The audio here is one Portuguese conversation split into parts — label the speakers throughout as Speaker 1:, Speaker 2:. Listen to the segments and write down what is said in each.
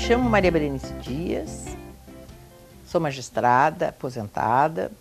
Speaker 1: chamo Maria Berenice Dias, sou magistrada, aposentada,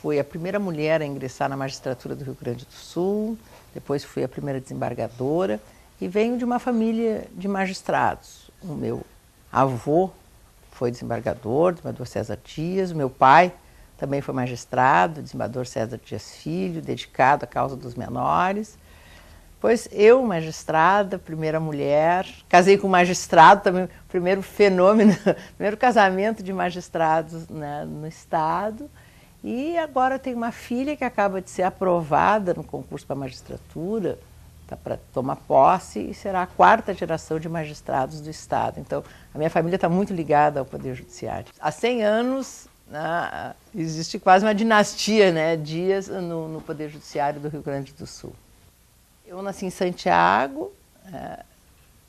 Speaker 1: fui a primeira mulher a ingressar na magistratura do Rio Grande do Sul, depois fui a primeira desembargadora e venho de uma família de magistrados. O meu avô foi desembargador César Dias, o meu pai também foi magistrado, desembargador César Dias Filho, dedicado à causa dos menores. Pois eu, magistrada, primeira mulher, casei com um magistrado, também primeiro fenômeno, primeiro casamento de magistrados, né, no estado. E agora tenho uma filha que acaba de ser aprovada no concurso para magistratura, está para tomar posse e será a quarta geração de magistrados do estado. Então, a minha família está muito ligada ao Poder Judiciário. Há 100 anos, né, existe quase uma dinastia, né, Dias no Poder Judiciário do Rio Grande do Sul. Eu nasci em Santiago,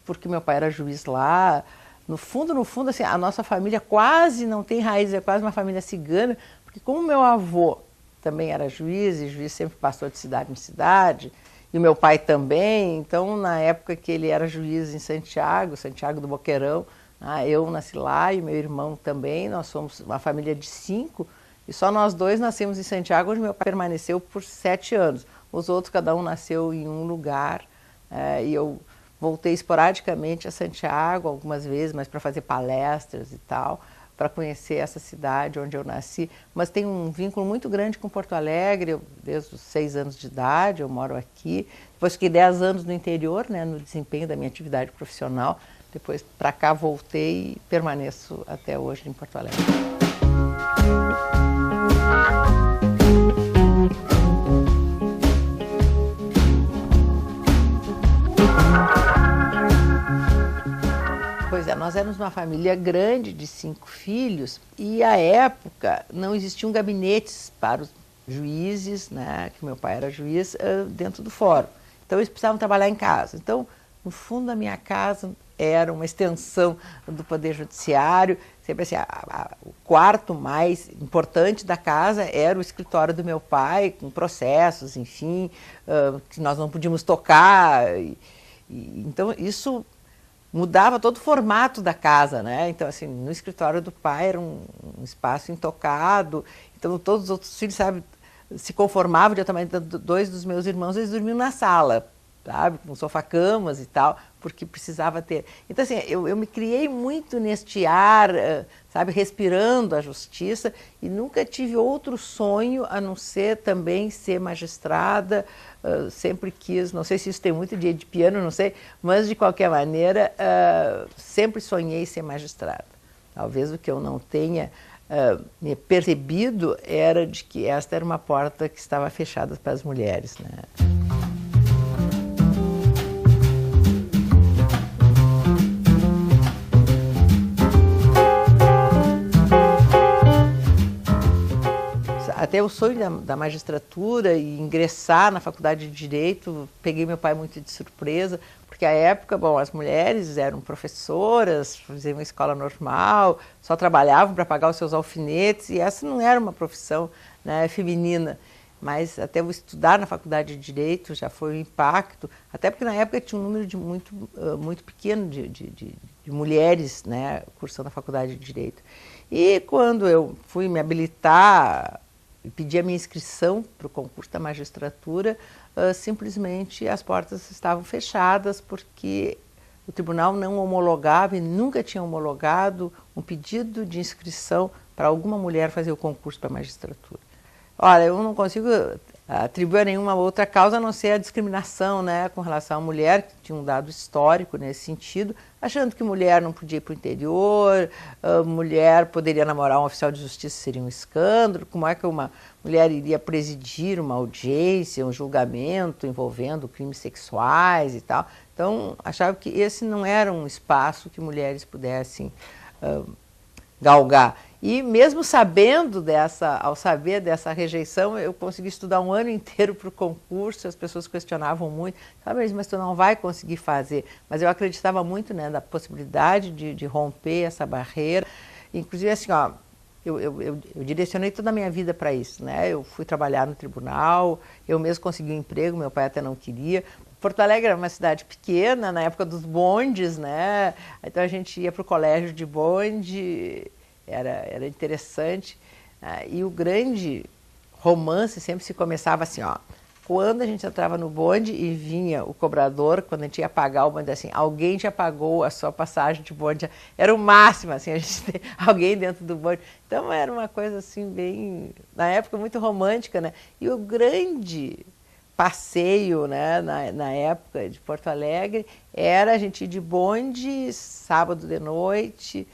Speaker 1: porque meu pai era juiz lá. No fundo, assim, a nossa família quase não tem raízes, é quase uma família cigana, porque como meu avô também era juiz, e juiz sempre passou de cidade em cidade, e o meu pai também, então na época que ele era juiz em Santiago, Santiago do Boqueirão, eu nasci lá e meu irmão também, nós somos uma família de 5, e só nós dois nascemos em Santiago, onde meu pai permaneceu por 7 anos. Os outros, cada um nasceu em um lugar, e eu voltei esporadicamente a Santiago algumas vezes, mas para fazer palestras e tal, para conhecer essa cidade onde eu nasci. Mas tenho um vínculo muito grande com Porto Alegre, desde os 6 anos de idade, eu moro aqui. Depois fiquei 10 anos no interior, né, no desempenho da minha atividade profissional. Depois para cá voltei e permaneço até hoje em Porto Alegre. Pois é, nós éramos uma família grande de 5 filhos e, à época, não existiam gabinetes para os juízes, né, que meu pai era juiz, dentro do fórum. Então, eles precisavam trabalhar em casa. Então, no fundo da minha casa era uma extensão do Poder Judiciário. Sempre assim, o quarto mais importante da casa era o escritório do meu pai, com processos, enfim, que nós não podíamos tocar. Então, isso mudava todo o formato da casa, né? Então, assim, no escritório do pai era um espaço intocado. Então, todos os outros filhos, sabe, se conformavam de também. 2 dos meus irmãos, eles dormiam na sala, sabe, com sofá-camas e tal, porque precisava ter. Então, assim, eu me criei muito neste ar, sabe, respirando a justiça, e nunca tive outro sonho a não ser também ser magistrada. Sempre quis, não sei se isso tem muito de piano, não sei, mas de qualquer maneira, sempre sonhei ser magistrada. Talvez o que eu não tenha me percebido era de que esta era uma porta que estava fechada para as mulheres, né? Até o sonho da magistratura e ingressar na faculdade de Direito, peguei meu pai muito de surpresa, porque à época, bom, as mulheres eram professoras, faziam uma escola normal, só trabalhavam para pagar os seus alfinetes, e essa não era uma profissão, né, feminina. Mas até eu estudar na faculdade de Direito já foi um impacto, até porque na época tinha um número muito pequeno de mulheres, né, cursando a faculdade de Direito. E quando eu fui me habilitar e pedi a minha inscrição para o concurso da magistratura, simplesmente as portas estavam fechadas porque o tribunal não homologava e nunca tinha homologado um pedido de inscrição para alguma mulher fazer o concurso para a magistratura. Olha, eu não consigo atribuir a nenhuma outra causa a não ser a discriminação, né, com relação à mulher, que tinha um dado histórico nesse sentido, achando que mulher não podia ir para o interior, mulher poderia namorar um oficial de justiça, seria um escândalo, como é que uma mulher iria presidir uma audiência, um julgamento envolvendo crimes sexuais e tal. Então, achava que esse não era um espaço que mulheres pudessem galgar. E mesmo sabendo ao saber dessa rejeição, eu consegui estudar um ano inteiro para o concurso, as pessoas questionavam muito, sabe, mas tu não vai conseguir fazer. Mas eu acreditava muito, né, na possibilidade de romper essa barreira. Inclusive, assim, ó, eu direcionei toda a minha vida para isso, né? Eu fui trabalhar no tribunal, eu mesmo consegui um emprego, meu pai até não queria, Porto Alegre era uma cidade pequena, na época dos bondes, né? Então a gente ia para o colégio de bonde, era interessante. E o grande romance sempre se começava assim, ó. Quando a gente entrava no bonde e vinha o cobrador, quando a gente ia pagar o bonde, assim, alguém já pagou a sua passagem de bonde, era o máximo, assim, a gente ter alguém dentro do bonde. Então era uma coisa assim bem, na época, muito romântica, né? E o grande passeio, né, na época de Porto Alegre era a gente ir de bonde sábado de noite,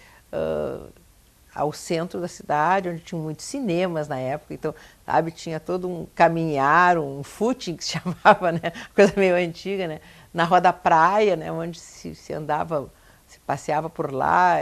Speaker 1: ao centro da cidade, onde tinham muitos cinemas na época, então, sabe, tinha todo um caminhar, um footing que se chamava, né, coisa meio antiga, né, na Rua da Praia, né, onde se andava, se passeava por lá,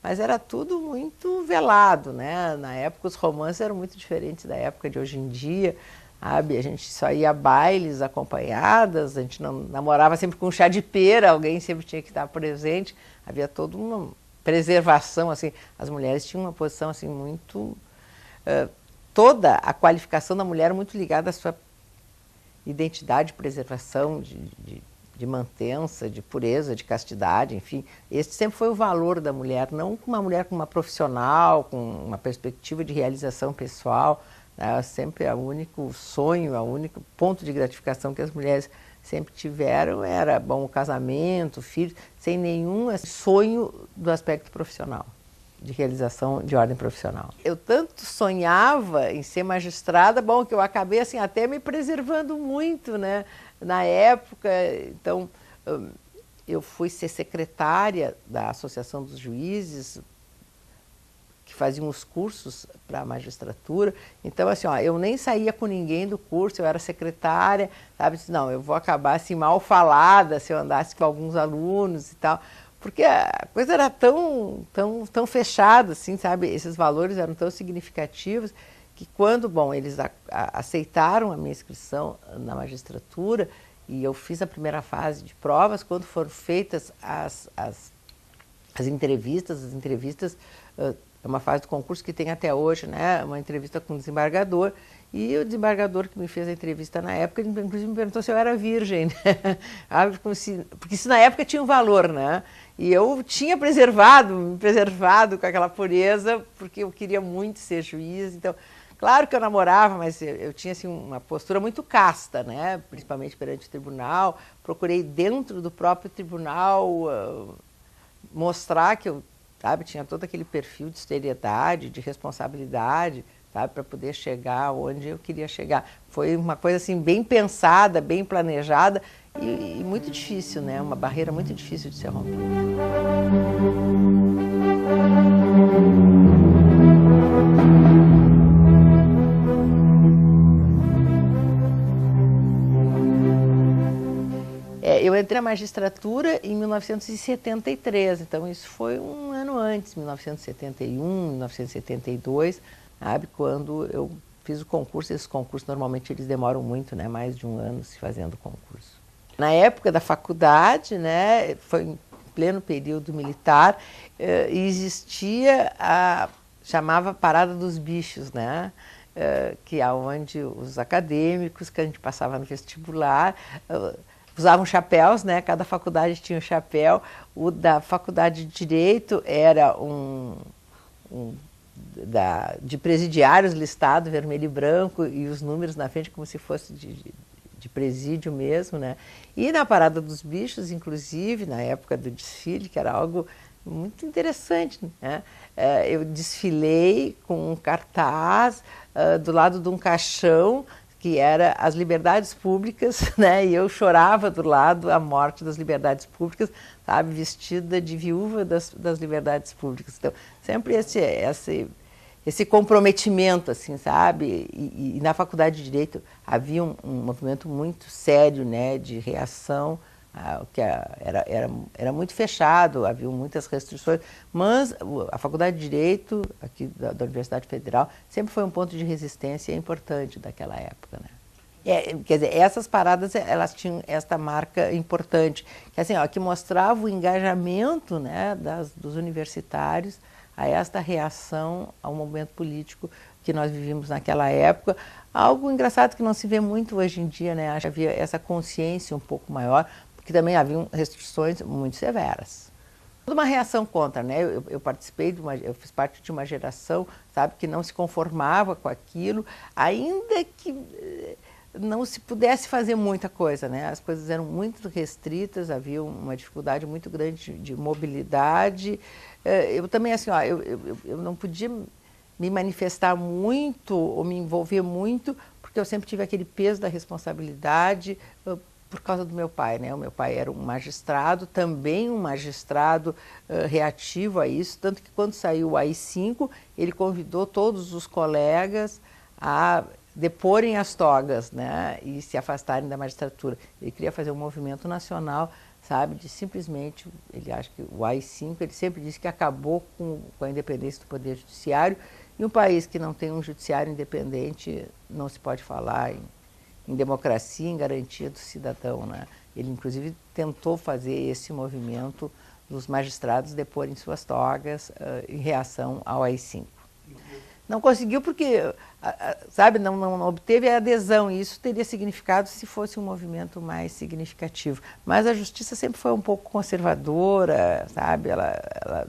Speaker 1: mas era tudo muito velado, né, na época os romances eram muito diferentes da época de hoje em dia, sabe, a gente só ia a bailes acompanhadas, a gente não namorava sempre com chá de pera, alguém sempre tinha que estar presente, havia todo uma preservação, assim, as mulheres tinham uma posição assim muito, toda a qualificação da mulher muito ligada à sua identidade, preservação, de mantença, de pureza, de castidade, enfim, esse sempre foi o valor da mulher, não uma mulher com uma profissional, com uma perspectiva de realização pessoal, né? Sempre o único sonho, o único ponto de gratificação que as mulheres sempre tiveram era, bom, o casamento, filhos, sem nenhum sonho do aspecto profissional, de realização de ordem profissional. Eu tanto sonhava em ser magistrada, bom, que eu acabei assim até me preservando muito, né, na época. Então, eu fui ser secretária da Associação dos Juízes, que faziam os cursos para a magistratura. Então, assim, ó, eu nem saía com ninguém do curso, eu era secretária, sabe? Não, eu vou acabar assim mal falada se eu andasse com alguns alunos e tal, porque a coisa era tão fechada, assim, sabe? Esses valores eram tão significativos que quando, bom, eles aceitaram a minha inscrição na magistratura e eu fiz a primeira fase de provas, quando foram feitas as entrevistas, é uma fase do concurso que tem até hoje, né, uma entrevista com o desembargador, e o desembargador que me fez a entrevista na época, ele, inclusive, me perguntou se eu era virgem, né? Porque isso na época tinha um valor, né? E eu tinha me preservado com aquela pureza, porque eu queria muito ser juiz, então, claro que eu namorava, mas eu tinha assim, uma postura muito casta, né? Principalmente perante o tribunal, procurei dentro do próprio tribunal mostrar que eu, sabe, tinha todo aquele perfil de seriedade, de responsabilidade, sabe, para poder chegar onde eu queria chegar. Foi uma coisa assim bem pensada, bem planejada e muito difícil, né? Uma barreira muito difícil de ser rompida. Eu entrei na magistratura em 1973, então isso foi um ano antes, 1971, 1972, sabe, quando eu fiz o concurso. Esses concursos normalmente eles demoram muito, né, mais de um ano se fazendo o concurso. Na época da faculdade, né, foi em pleno período militar, existia chamava Parada dos Bichos, né, que é onde os acadêmicos, que a gente passava no vestibular, usavam chapéus, né? Cada faculdade tinha um chapéu. O da Faculdade de Direito era de presidiários listado, vermelho e branco, e os números na frente como se fosse de presídio mesmo, né? E na Parada dos Bichos, inclusive, na época do desfile, que era algo muito interessante, né? Eu desfilei com um cartaz do lado de um caixão, que era as liberdades públicas, né? E eu chorava do lado a morte das liberdades públicas, sabe, vestida de viúva das liberdades públicas. Então, sempre esse comprometimento, assim, sabe? E na Faculdade de Direito havia um movimento muito sério, né, de reação, que era muito fechado, havia muitas restrições, mas a Faculdade de Direito aqui da Universidade Federal sempre foi um ponto de resistência importante daquela época, né? Quer dizer, essas paradas, elas tinham esta marca importante, que, assim, ó, que mostrava o engajamento, né, dos universitários a esta reação ao movimento político que nós vivíamos naquela época. Algo engraçado que não se vê muito hoje em dia, né? Acho que havia essa consciência um pouco maior, porque também haviam restrições muito severas. Toda uma reação contra, né? Eu participei eu fiz parte de uma geração, sabe, que não se conformava com aquilo, ainda que não se pudesse fazer muita coisa, né? As coisas eram muito restritas, havia uma dificuldade muito grande de mobilidade. Eu também, assim, ó, eu não podia me manifestar muito ou me envolver muito, porque eu sempre tive aquele peso da responsabilidade por causa do meu pai, né? O meu pai era um magistrado, também um magistrado reativo a isso, tanto que quando saiu o AI-5, ele convidou todos os colegas a deporem as togas, né? E se afastarem da magistratura. Ele queria fazer um movimento nacional, sabe, de simplesmente, ele acha que o AI-5, ele sempre disse que acabou com a independência do Poder Judiciário, e um país que não tem um judiciário independente, não se pode falar em democracia, em garantia do cidadão, né? Ele, inclusive, tentou fazer esse movimento dos magistrados deporem suas togas em reação ao AI-5. Não conseguiu porque, sabe, não obteve a adesão, e isso teria significado se fosse um movimento mais significativo. Mas a justiça sempre foi um pouco conservadora, sabe, ela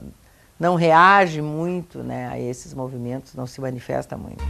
Speaker 1: não reage muito, né, a esses movimentos, não se manifesta muito.